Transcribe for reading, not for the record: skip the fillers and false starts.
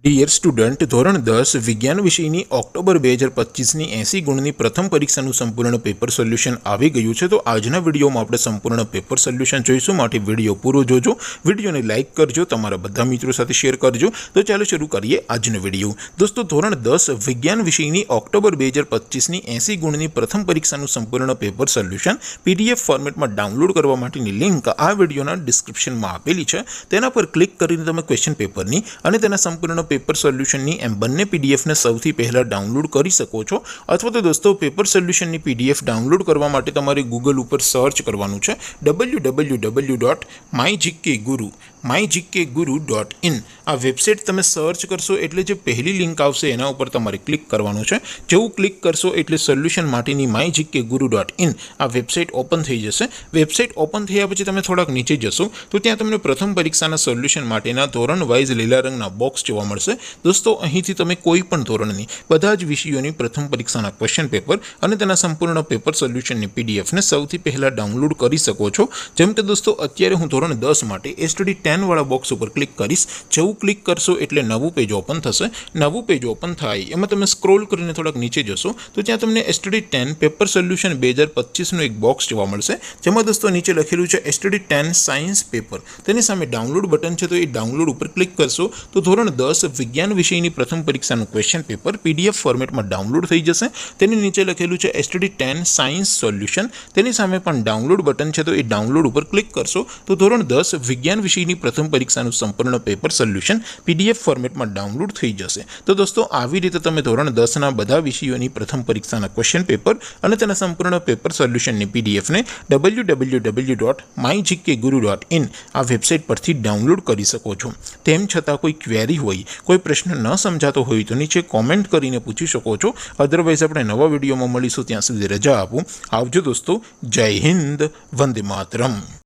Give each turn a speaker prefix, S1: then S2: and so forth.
S1: Dear student, ધોરણ 10 વિજ્ઞાન વિષયની ઓક્ટોબર 2025ની 80 ગુણની પ્રથમ પરીક્ષાનું સંપૂર્ણ પેપર સોલ્યુશન આવી ગયું છે। તો આજના વિડીયોમાં આપણે સંપૂર્ણ પેપર સોલ્યુશન જોઈશું, માટે વિડીયો પૂરો જોજો, વિડીયોને લાઇક કરજો, તમારા બધા મિત્રો સાથે શેર કરજો। તો ચાલો શરૂ કરીએ આજનો વિડીયો। દોસ્તો, ધોરણ 10 વિજ્ઞાન વિષયની ઓક્ટોબર 2025ની 80 ગુણની પ્રથમ પરીક્ષાનું સંપૂર્ણ પેપર સોલ્યુશન PDF ફોર્મેટમાં ડાઉનલોડ કરવા માટેની લિંક આ વિડીયોના ડિસ્ક્રિપ્શનમાં આપેલી છે। તેના પર ક્લિક કરીને તમે ક્વેશ્ચન પેપરની અને તેના સંપૂર્ણ પેપર સોલ્યુશનની એમ બંને પીડીએફને સૌથી પહેલા ડાઉનલોડ કરી શકો છો। અથવા તો દોસ્તો, પેપર સોલ્યુશનની પીડીએફ ડાઉનલોડ કરવા માટે તમારે ગૂગલ ઉપર સર્ચ કરવાનું છે www.mygkguru.in। આ વેબસાઇટ તમે સર્ચ કરશો એટલે જે પહેલી લિંક આવશે એના ઉપર તમારે ક્લિક કરવાનું છે। જેવું ક્લિક કરશો એટલે સોલ્યુશન માટેની mygkguru.in આ વેબસાઇટ ઓપન થઈ જશે। વેબસાઇટ ઓપન થયા પછી તમે થોડાક નીચે જશો તો ત્યાં તમને પ્રથમ પરીક્ષાના સોલ્યુશન માટેના ધોરણ વાઇઝ લીલા રંગના બોક્સ જોવા મળશે। દોસ્તો, અહીંથી તમે કોઈ પણ ધોરણની બધા જ વિષયોની પ્રથમ પરીક્ષાના ક્વેશ્ચન પેપર અને તેના સંપૂર્ણ પેપર સોલ્યુશનની પીડીએફને સૌથી પહેલા ડાઉનલોડ કરી શકો છો। જેમ કે દોસ્તો, અત્યારે હું ધોરણ 10 માટે STD 10 વાળા બોક્સ ઉપર ક્લિક કરીશ। જેવું ક્લિક કરશો એટલે નવું પેજ ઓપન થશે। નવું પેજ ઓપન થાય એમાં તમે સ્ક્રોલ કરીને થોડાક નીચે જશો તો ત્યાં તમને STD 10 પેપર સોલ્યુશન 2025નું એક બોક્સ જોવા મળશે, જેમાં દોસ્તો નીચે લખેલું છે STD 10 સાયન્સ પેપર। તેની સામે ડાઉનલોડ બટન છે, તો એ ડાઉનલોડ ઉપર ક્લિક કરશો તો ધોરણ 10 વિજ્ઞાન વિષયની પ્રથમ પરીક્ષાનું ક્વેશ્ચન પેપર PDF ફોર્મેટમાં ડાઉનલોડ થઈ જશે। તેની નીચે લખેલું છે STD 10 સાયન્સ સોલ્યુશન। તેની સામે પણ ડાઉનલોડ બટન છે, તો એ ડાઉનલોડ ઉપર ક્લિક કરશો તો ધોરણ 10 વિજ્ઞાન વિષયની પ્રથમ પરીક્ષાનું સંપૂર્ણ પેપર સોલ્યુશન PDF ફોર્મેટમાં ડાઉનલોડ થઈ જશે। તો દોસ્તો, આવી રીતે તમે ધોરણ 10ના બધા વિષયોની પ્રથમ પરીક્ષાના ક્વેશ્ચન પેપર અને તેના સંપૂર્ણ પેપર સોલ્યુશનની પીડીએફને www.mygkguru.in આ વેબસાઇટ પરથી ડાઉનલોડ કરી શકો છો। તેમ છતાં કોઈ ક્વેરી હોય, કોઈ પ્રશ્ન ન સમજાતો હોય તો નીચે કોમેન્ટ કરીને પૂછી શકો છો। અધરવાઇઝ આપણે નવા વિડીયોમાં મળીશું, ત્યાં સુધી રજા આપો। આવજો દોસ્તો, જય હિન્દ, વંદે માતરમ।